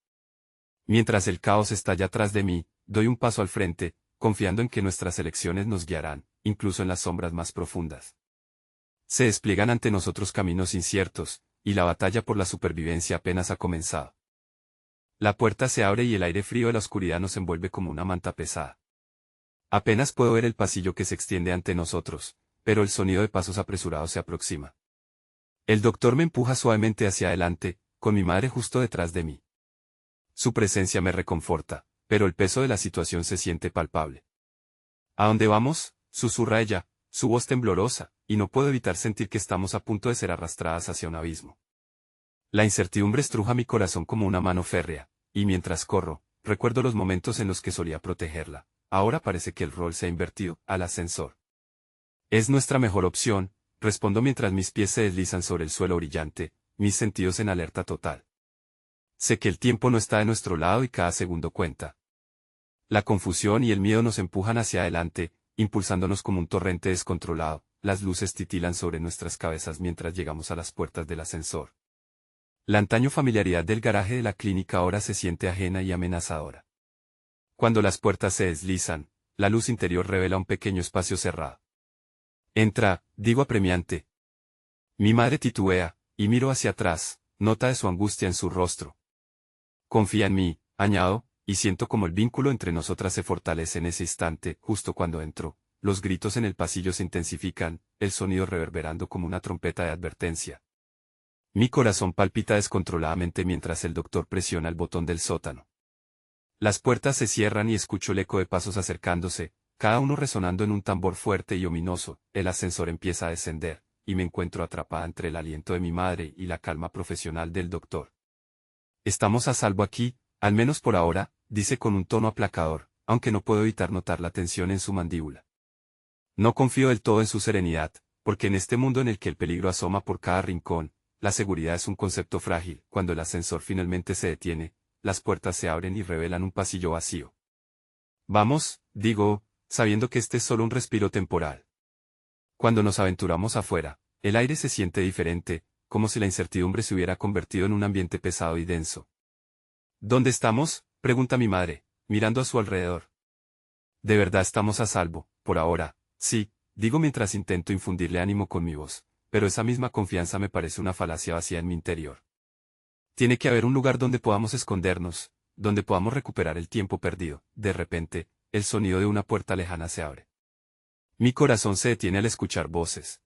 Mientras el caos está ya atrás de mí, doy un paso al frente, confiando en que nuestras elecciones nos guiarán, incluso en las sombras más profundas. Se despliegan ante nosotros caminos inciertos, y la batalla por la supervivencia apenas ha comenzado. La puerta se abre y el aire frío de la oscuridad nos envuelve como una manta pesada. Apenas puedo ver el pasillo que se extiende ante nosotros, pero el sonido de pasos apresurados se aproxima. El doctor me empuja suavemente hacia adelante, con mi madre justo detrás de mí. Su presencia me reconforta, pero el peso de la situación se siente palpable. ¿A dónde vamos?, susurra ella, su voz temblorosa, y no puedo evitar sentir que estamos a punto de ser arrastradas hacia un abismo. La incertidumbre estruja mi corazón como una mano férrea, y mientras corro, recuerdo los momentos en los que solía protegerla. Ahora parece que el rol se ha invertido. Al ascensor. Es nuestra mejor opción, respondo mientras mis pies se deslizan sobre el suelo brillante, mis sentidos en alerta total. Sé que el tiempo no está de nuestro lado y cada segundo cuenta. La confusión y el miedo nos empujan hacia adelante, impulsándonos como un torrente descontrolado. Las luces titilan sobre nuestras cabezas mientras llegamos a las puertas del ascensor. La antaño familiaridad del garaje de la clínica ahora se siente ajena y amenazadora. Cuando las puertas se deslizan, la luz interior revela un pequeño espacio cerrado. Entra, digo apremiante. Mi madre titubea, y miro hacia atrás, nota de su angustia en su rostro. Confía en mí, añado, y siento como el vínculo entre nosotras se fortalece en ese instante. Justo cuando entro, los gritos en el pasillo se intensifican, el sonido reverberando como una trompeta de advertencia. Mi corazón palpita descontroladamente mientras el doctor presiona el botón del sótano. Las puertas se cierran y escucho el eco de pasos acercándose, cada uno resonando en un tambor fuerte y ominoso. El ascensor empieza a descender, y me encuentro atrapada entre el aliento de mi madre y la calma profesional del doctor. Estamos a salvo aquí, al menos por ahora, dice con un tono aplacador, aunque no puedo evitar notar la tensión en su mandíbula. No confío del todo en su serenidad, porque en este mundo en el que el peligro asoma por cada rincón, la seguridad es un concepto frágil. Cuando el ascensor finalmente se detiene, las puertas se abren y revelan un pasillo vacío. Vamos, digo, sabiendo que este es solo un respiro temporal. Cuando nos aventuramos afuera, el aire se siente diferente, como si la incertidumbre se hubiera convertido en un ambiente pesado y denso. ¿Dónde estamos?, pregunta mi madre, mirando a su alrededor. ¿De verdad estamos a salvo, por ahora? Sí, digo mientras intento infundirle ánimo con mi voz, pero esa misma confianza me parece una falacia vacía en mi interior. Tiene que haber un lugar donde podamos escondernos, donde podamos recuperar el tiempo perdido. De repente, el sonido de una puerta lejana se abre. Mi corazón se detiene al escuchar voces.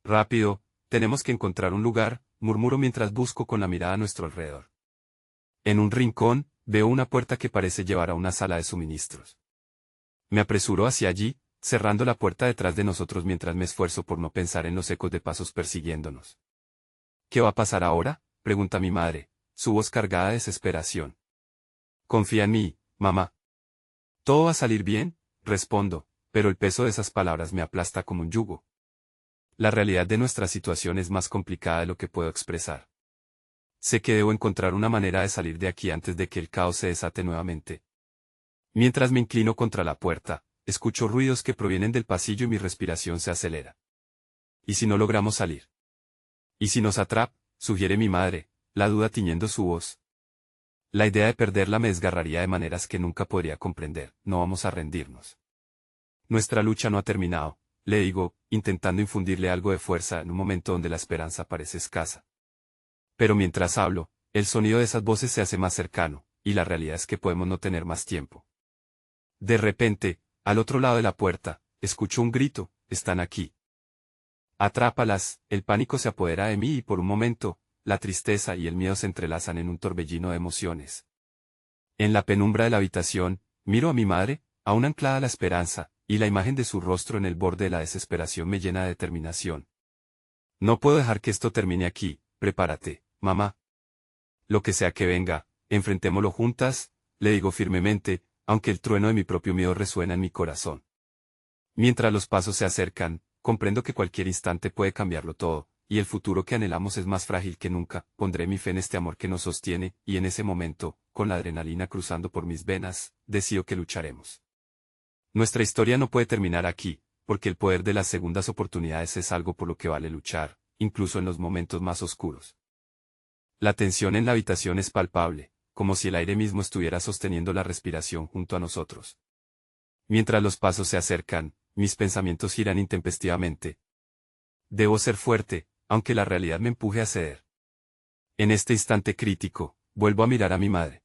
Rápido, tenemos que encontrar un lugar, murmuro mientras busco con la mirada a nuestro alrededor. En un rincón, veo una puerta que parece llevar a una sala de suministros. Me apresuro hacia allí, cerrando la puerta detrás de nosotros mientras me esfuerzo por no pensar en los ecos de pasos persiguiéndonos. ¿Qué va a pasar ahora?, pregunta mi madre, su voz cargada de desesperación. Confía en mí, mamá. Todo va a salir bien, respondo, pero el peso de esas palabras me aplasta como un yugo. La realidad de nuestra situación es más complicada de lo que puedo expresar. Sé que debo encontrar una manera de salir de aquí antes de que el caos se desate nuevamente. Mientras me inclino contra la puerta, escucho ruidos que provienen del pasillo y mi respiración se acelera. ¿Y si no logramos salir? ¿Y si nos atrapa?, sugiere mi madre, la duda tiñendo su voz. La idea de perderla me desgarraría de maneras que nunca podría comprender. No vamos a rendirnos. Nuestra lucha no ha terminado, le digo, intentando infundirle algo de fuerza en un momento donde la esperanza parece escasa. Pero mientras hablo, el sonido de esas voces se hace más cercano, y la realidad es que podemos no tener más tiempo. De repente, al otro lado de la puerta, escucho un grito: «¡Están aquí!». Atrápalas. El pánico se apodera de mí y por un momento, la tristeza y el miedo se entrelazan en un torbellino de emociones. En la penumbra de la habitación, miro a mi madre, aún anclada a la esperanza, y la imagen de su rostro en el borde de la desesperación me llena de determinación. No puedo dejar que esto termine aquí. Prepárate, mamá. Lo que sea que venga, enfrentémoslo juntas, le digo firmemente, aunque el trueno de mi propio miedo resuena en mi corazón. Mientras los pasos se acercan, comprendo que cualquier instante puede cambiarlo todo, y el futuro que anhelamos es más frágil que nunca. Pondré mi fe en este amor que nos sostiene, y en ese momento, con la adrenalina cruzando por mis venas, decido que lucharemos. Nuestra historia no puede terminar aquí, porque el poder de las segundas oportunidades es algo por lo que vale luchar, incluso en los momentos más oscuros. La tensión en la habitación es palpable, como si el aire mismo estuviera sosteniendo la respiración junto a nosotros. Mientras los pasos se acercan, mis pensamientos giran intempestivamente. Debo ser fuerte, aunque la realidad me empuje a ceder. En este instante crítico, vuelvo a mirar a mi madre.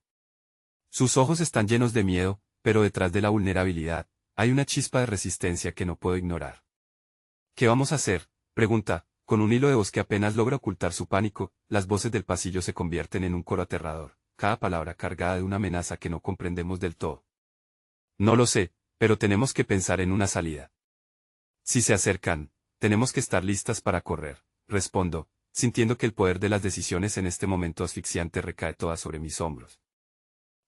Sus ojos están llenos de miedo, pero detrás de la vulnerabilidad, hay una chispa de resistencia que no puedo ignorar. ¿Qué vamos a hacer?, pregunta, con un hilo de voz que apenas logra ocultar su pánico. Las voces del pasillo se convierten en un coro aterrador, cada palabra cargada de una amenaza que no comprendemos del todo. No lo sé, pero tenemos que pensar en una salida. Si se acercan, tenemos que estar listas para correr, respondo, sintiendo que el poder de las decisiones en este momento asfixiante recae toda sobre mis hombros.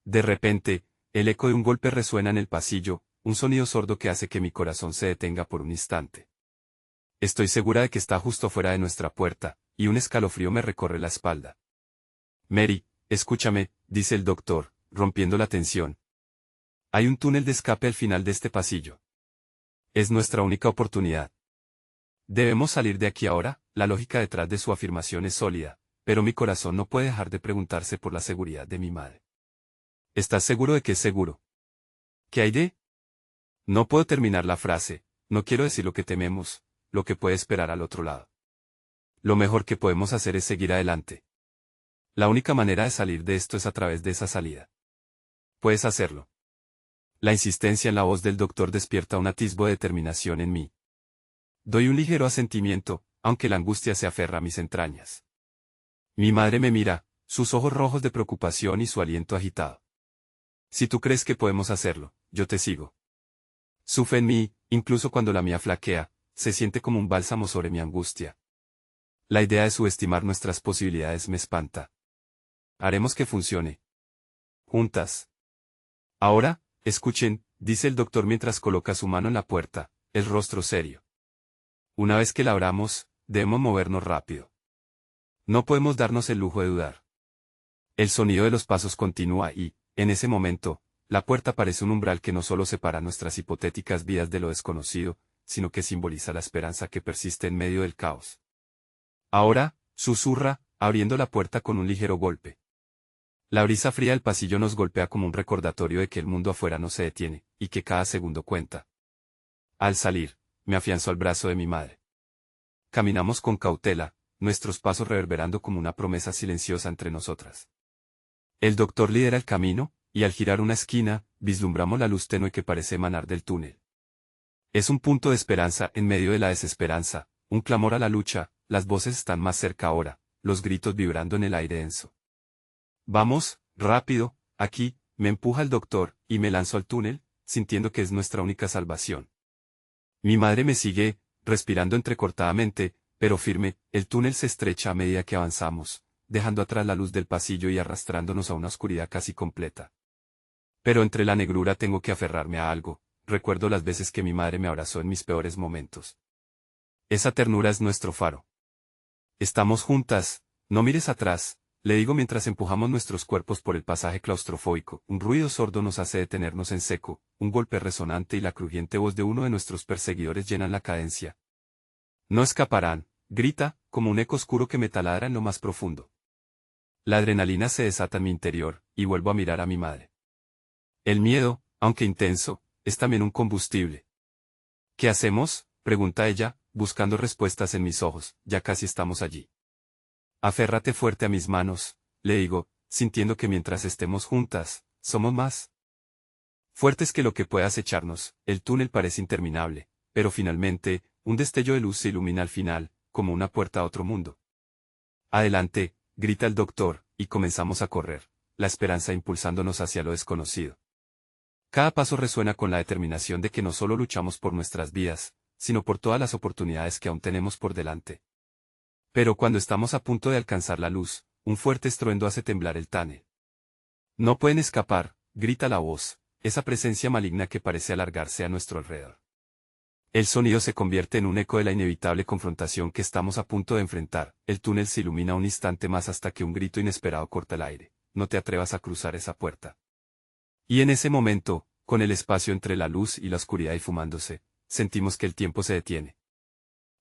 De repente, el eco de un golpe resuena en el pasillo, un sonido sordo que hace que mi corazón se detenga por un instante. Estoy segura de que está justo fuera de nuestra puerta, y un escalofrío me recorre la espalda. Mary, escúchame, dice el doctor, rompiendo la tensión. Hay un túnel de escape al final de este pasillo. Es nuestra única oportunidad. Debemos salir de aquí ahora. La lógica detrás de su afirmación es sólida, pero mi corazón no puede dejar de preguntarse por la seguridad de mi madre. ¿Estás seguro de que es seguro? ¿Qué hay de? No puedo terminar la frase, no quiero decir lo que tememos, lo que puede esperar al otro lado. Lo mejor que podemos hacer es seguir adelante. La única manera de salir de esto es a través de esa salida. Puedes hacerlo. La insistencia en la voz del doctor despierta un atisbo de determinación en mí. Doy un ligero asentimiento, aunque la angustia se aferra a mis entrañas. Mi madre me mira, sus ojos rojos de preocupación y su aliento agitado. Si tú crees que podemos hacerlo, yo te sigo. Su fe en mí, incluso cuando la mía flaquea, se siente como un bálsamo sobre mi angustia. La idea de subestimar nuestras posibilidades me espanta. Haremos que funcione. Juntas. Ahora, escuchen, dice el doctor mientras coloca su mano en la puerta, el rostro serio. Una vez que la abramos, debemos movernos rápido. No podemos darnos el lujo de dudar. El sonido de los pasos continúa y, en ese momento, la puerta parece un umbral que no solo separa nuestras hipotéticas vidas de lo desconocido, sino que simboliza la esperanza que persiste en medio del caos. Ahora, susurra, abriendo la puerta con un ligero golpe. La brisa fría del pasillo nos golpea como un recordatorio de que el mundo afuera no se detiene, y que cada segundo cuenta. Al salir, me afianzó al brazo de mi madre. Caminamos con cautela, nuestros pasos reverberando como una promesa silenciosa entre nosotras. El doctor lidera el camino, y al girar una esquina, vislumbramos la luz tenue que parece emanar del túnel. Es un punto de esperanza en medio de la desesperanza, un clamor a la lucha, las voces están más cerca ahora, los gritos vibrando en el aire denso. Vamos, rápido, aquí, me empuja el doctor, y me lanzo al túnel, sintiendo que es nuestra única salvación. Mi madre me sigue, respirando entrecortadamente, pero firme, el túnel se estrecha a medida que avanzamos, dejando atrás la luz del pasillo y arrastrándonos a una oscuridad casi completa. Pero entre la negrura tengo que aferrarme a algo, recuerdo las veces que mi madre me abrazó en mis peores momentos. Esa ternura es nuestro faro. Estamos juntas, no mires atrás, le digo mientras empujamos nuestros cuerpos por el pasaje claustrofóbico. Un ruido sordo nos hace detenernos en seco, un golpe resonante y la crujiente voz de uno de nuestros perseguidores llenan la cadencia. No escaparán, grita, como un eco oscuro que me taladra en lo más profundo. La adrenalina se desata en mi interior, y vuelvo a mirar a mi madre. El miedo, aunque intenso, es también un combustible. ¿Qué hacemos?, pregunta ella, buscando respuestas en mis ojos. Ya casi estamos allí. Aférrate fuerte a mis manos, le digo, sintiendo que mientras estemos juntas, somos más fuertes que lo que pueda acecharnos. El túnel parece interminable, pero finalmente, un destello de luz se ilumina al final, como una puerta a otro mundo. Adelante, grita el doctor, y comenzamos a correr, la esperanza impulsándonos hacia lo desconocido. Cada paso resuena con la determinación de que no solo luchamos por nuestras vidas, sino por todas las oportunidades que aún tenemos por delante. Pero cuando estamos a punto de alcanzar la luz, un fuerte estruendo hace temblar el túnel. No pueden escapar, grita la voz, esa presencia maligna que parece alargarse a nuestro alrededor. El sonido se convierte en un eco de la inevitable confrontación que estamos a punto de enfrentar. El túnel se ilumina un instante más hasta que un grito inesperado corta el aire. No te atrevas a cruzar esa puerta. Y en ese momento, con el espacio entre la luz y la oscuridad difumándose, sentimos que el tiempo se detiene.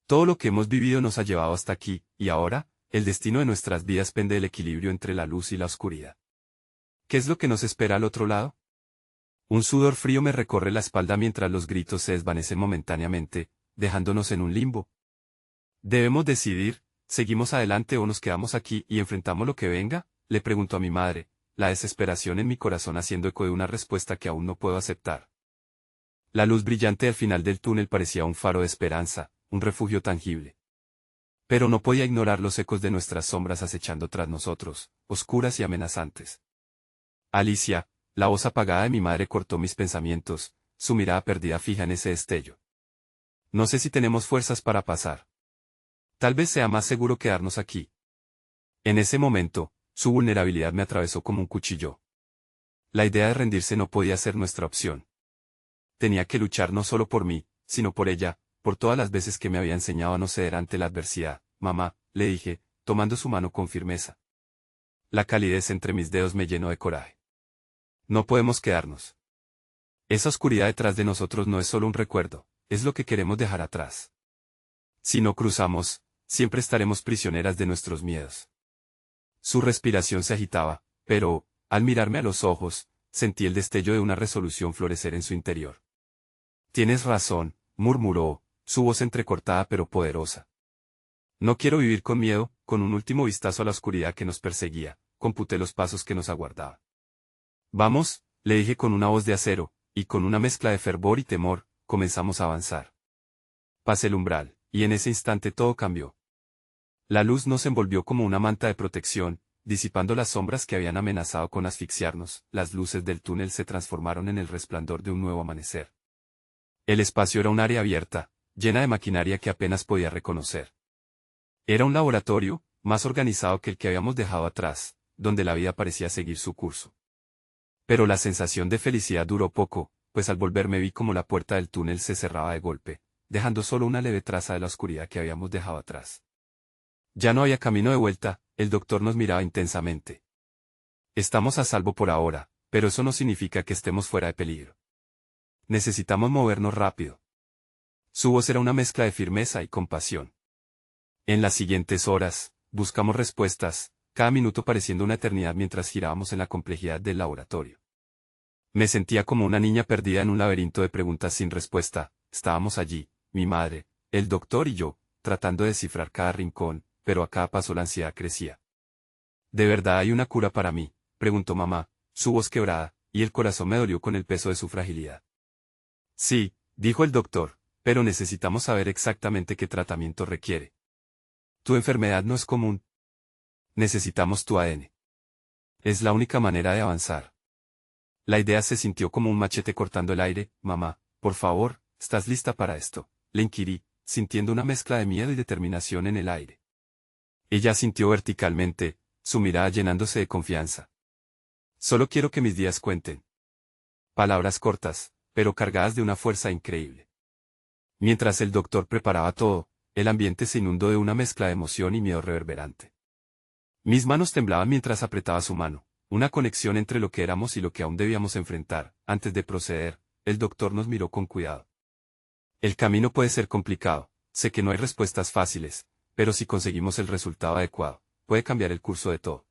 Todo lo que hemos vivido nos ha llevado hasta aquí, y ahora, el destino de nuestras vidas pende del equilibrio entre la luz y la oscuridad. ¿Qué es lo que nos espera al otro lado? Un sudor frío me recorre la espalda mientras los gritos se desvanecen momentáneamente, dejándonos en un limbo. Debemos decidir, ¿seguimos adelante o nos quedamos aquí y enfrentamos lo que venga?, le pregunto a mi madre, la desesperación en mi corazón haciendo eco de una respuesta que aún no puedo aceptar. La luz brillante al final del túnel parecía un faro de esperanza, un refugio tangible. Pero no podía ignorar los ecos de nuestras sombras acechando tras nosotros, oscuras y amenazantes. Alicia, la voz apagada de mi madre cortó mis pensamientos, su mirada perdida fija en ese destello. No sé si tenemos fuerzas para pasar. Tal vez sea más seguro quedarnos aquí. En ese momento, su vulnerabilidad me atravesó como un cuchillo. La idea de rendirse no podía ser nuestra opción. Tenía que luchar no solo por mí, sino por ella, por todas las veces que me había enseñado a no ceder ante la adversidad. Mamá, le dije, tomando su mano con firmeza. La calidez entre mis dedos me llenó de coraje. No podemos quedarnos. Esa oscuridad detrás de nosotros no es solo un recuerdo, es lo que queremos dejar atrás. Si no cruzamos, siempre estaremos prisioneras de nuestros miedos. Su respiración se agitaba, pero, al mirarme a los ojos, sentí el destello de una resolución florecer en su interior. Tienes razón, murmuró, su voz entrecortada pero poderosa. No quiero vivir con miedo. Con un último vistazo a la oscuridad que nos perseguía, computé los pasos que nos aguardaban. Vamos, le dije con una voz de acero, y con una mezcla de fervor y temor, comenzamos a avanzar. Pasé el umbral, y en ese instante todo cambió. La luz nos envolvió como una manta de protección, disipando las sombras que habían amenazado con asfixiarnos. Las luces del túnel se transformaron en el resplandor de un nuevo amanecer. El espacio era un área abierta, llena de maquinaria que apenas podía reconocer. Era un laboratorio, más organizado que el que habíamos dejado atrás, donde la vida parecía seguir su curso. Pero la sensación de felicidad duró poco, pues al volverme vi como la puerta del túnel se cerraba de golpe, dejando solo una leve traza de la oscuridad que habíamos dejado atrás. Ya no había camino de vuelta, el doctor nos miraba intensamente. Estamos a salvo por ahora, pero eso no significa que estemos fuera de peligro. Necesitamos movernos rápido. Su voz era una mezcla de firmeza y compasión. En las siguientes horas, buscamos respuestas, cada minuto pareciendo una eternidad mientras girábamos en la complejidad del laboratorio. Me sentía como una niña perdida en un laberinto de preguntas sin respuesta. Estábamos allí, mi madre, el doctor y yo, tratando de descifrar cada rincón, pero a cada paso la ansiedad crecía. ¿De verdad hay una cura para mí?, preguntó mamá, su voz quebrada, y el corazón me dolió con el peso de su fragilidad. Sí, dijo el doctor, pero necesitamos saber exactamente qué tratamiento requiere. Tu enfermedad no es común. Necesitamos tu ADN. Es la única manera de avanzar. La idea se sintió como un machete cortando el aire. Mamá, por favor, ¿estás lista para esto?, le inquirí, sintiendo una mezcla de miedo y determinación en el aire. Ella sintió verticalmente, su mirada llenándose de confianza. Solo quiero que mis días cuenten. Palabras cortas, pero cargadas de una fuerza increíble. Mientras el doctor preparaba todo, el ambiente se inundó de una mezcla de emoción y miedo reverberante. Mis manos temblaban mientras apretaba su mano, una conexión entre lo que éramos y lo que aún debíamos enfrentar. Antes de proceder, el doctor nos miró con cuidado. El camino puede ser complicado, sé que no hay respuestas fáciles, pero si conseguimos el resultado adecuado, puede cambiar el curso de todo.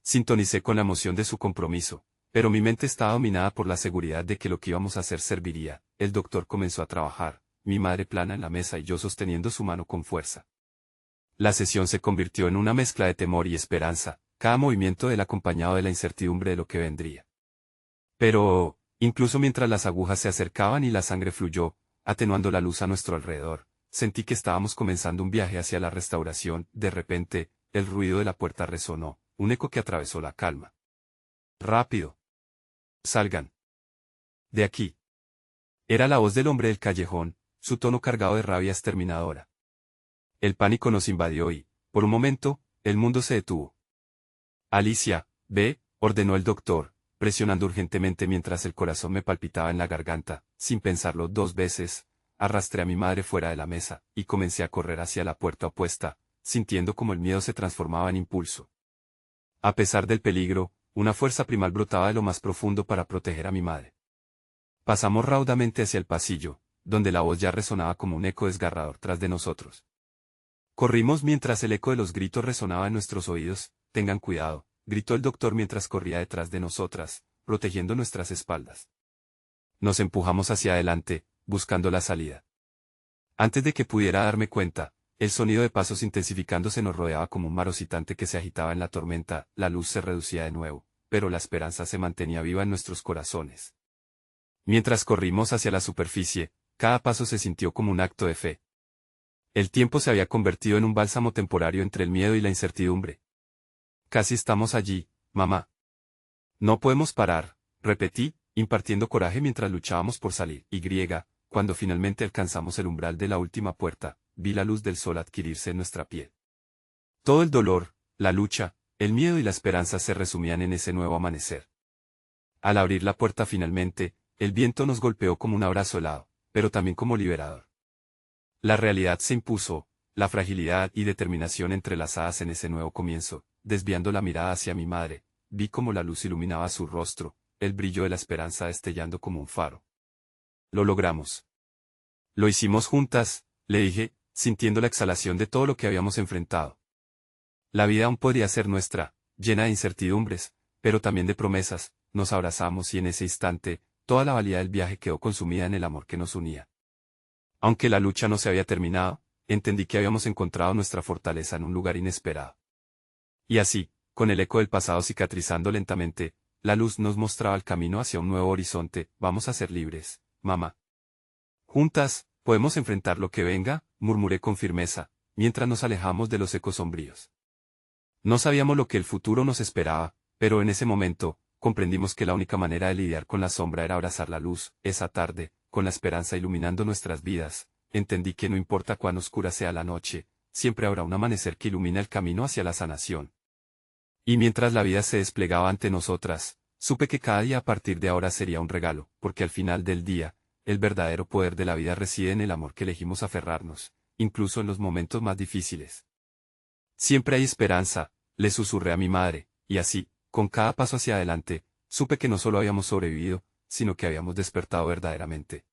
Sintonicé con la emoción de su compromiso, pero mi mente estaba dominada por la seguridad de que lo que íbamos a hacer serviría. El doctor comenzó a trabajar, mi madre plana en la mesa y yo sosteniendo su mano con fuerza. La sesión se convirtió en una mezcla de temor y esperanza, cada movimiento del acompañado de la incertidumbre de lo que vendría. Pero, incluso mientras las agujas se acercaban y la sangre fluyó, atenuando la luz a nuestro alrededor, sentí que estábamos comenzando un viaje hacia la restauración. De repente, el ruido de la puerta resonó, un eco que atravesó la calma. Rápido. Salgan. De aquí. Era la voz del hombre del callejón, su tono cargado de rabia exterminadora. El pánico nos invadió y, por un momento, el mundo se detuvo. Alicia, ve, ordenó el doctor, presionando urgentemente mientras el corazón me palpitaba en la garganta. Sin pensarlo 2 veces, arrastré a mi madre fuera de la mesa, y comencé a correr hacia la puerta opuesta, sintiendo como el miedo se transformaba en impulso. A pesar del peligro, una fuerza primal brotaba de lo más profundo para proteger a mi madre. Pasamos raudamente hacia el pasillo, donde la voz ya resonaba como un eco desgarrador tras de nosotros. Corrimos mientras el eco de los gritos resonaba en nuestros oídos. Tengan cuidado, gritó el doctor mientras corría detrás de nosotras, protegiendo nuestras espaldas. Nos empujamos hacia adelante, buscando la salida. Antes de que pudiera darme cuenta, el sonido de pasos intensificándose nos rodeaba como un mar oscilante que se agitaba en la tormenta. La luz se reducía de nuevo, pero la esperanza se mantenía viva en nuestros corazones. Mientras corrimos hacia la superficie, cada paso se sintió como un acto de fe. El tiempo se había convertido en un bálsamo temporario entre el miedo y la incertidumbre. Casi estamos allí, mamá. No podemos parar, repetí, impartiendo coraje mientras luchábamos por salir. Cuando finalmente alcanzamos el umbral de la última puerta, vi la luz del sol adquirirse en nuestra piel. Todo el dolor, la lucha, el miedo y la esperanza se resumían en ese nuevo amanecer. Al abrir la puerta finalmente, el viento nos golpeó como un abrazo helado, pero también como liberador. La realidad se impuso, la fragilidad y determinación entrelazadas en ese nuevo comienzo. Desviando la mirada hacia mi madre, vi cómo la luz iluminaba su rostro, el brillo de la esperanza destellando como un faro. Lo logramos. Lo hicimos juntas, le dije, sintiendo la exhalación de todo lo que habíamos enfrentado. La vida aún podría ser nuestra, llena de incertidumbres, pero también de promesas. Nos abrazamos y en ese instante, toda la valía del viaje quedó consumida en el amor que nos unía. Aunque la lucha no se había terminado, entendí que habíamos encontrado nuestra fortaleza en un lugar inesperado. Y así, con el eco del pasado cicatrizando lentamente, la luz nos mostraba el camino hacia un nuevo horizonte. Vamos a ser libres, mamá. Juntas, podemos enfrentar lo que venga, murmuré con firmeza, mientras nos alejamos de los ecos sombríos. No sabíamos lo que el futuro nos esperaba, pero en ese momento, comprendimos que la única manera de lidiar con la sombra era abrazar la luz. Esa tarde, con la esperanza iluminando nuestras vidas, entendí que no importa cuán oscura sea la noche, siempre habrá un amanecer que ilumina el camino hacia la sanación. Y mientras la vida se desplegaba ante nosotras, supe que cada día a partir de ahora sería un regalo, porque al final del día, el verdadero poder de la vida reside en el amor que elegimos aferrarnos, incluso en los momentos más difíciles. Siempre hay esperanza, le susurré a mi madre, y así, con cada paso hacia adelante, supe que no solo habíamos sobrevivido, sino que habíamos despertado verdaderamente.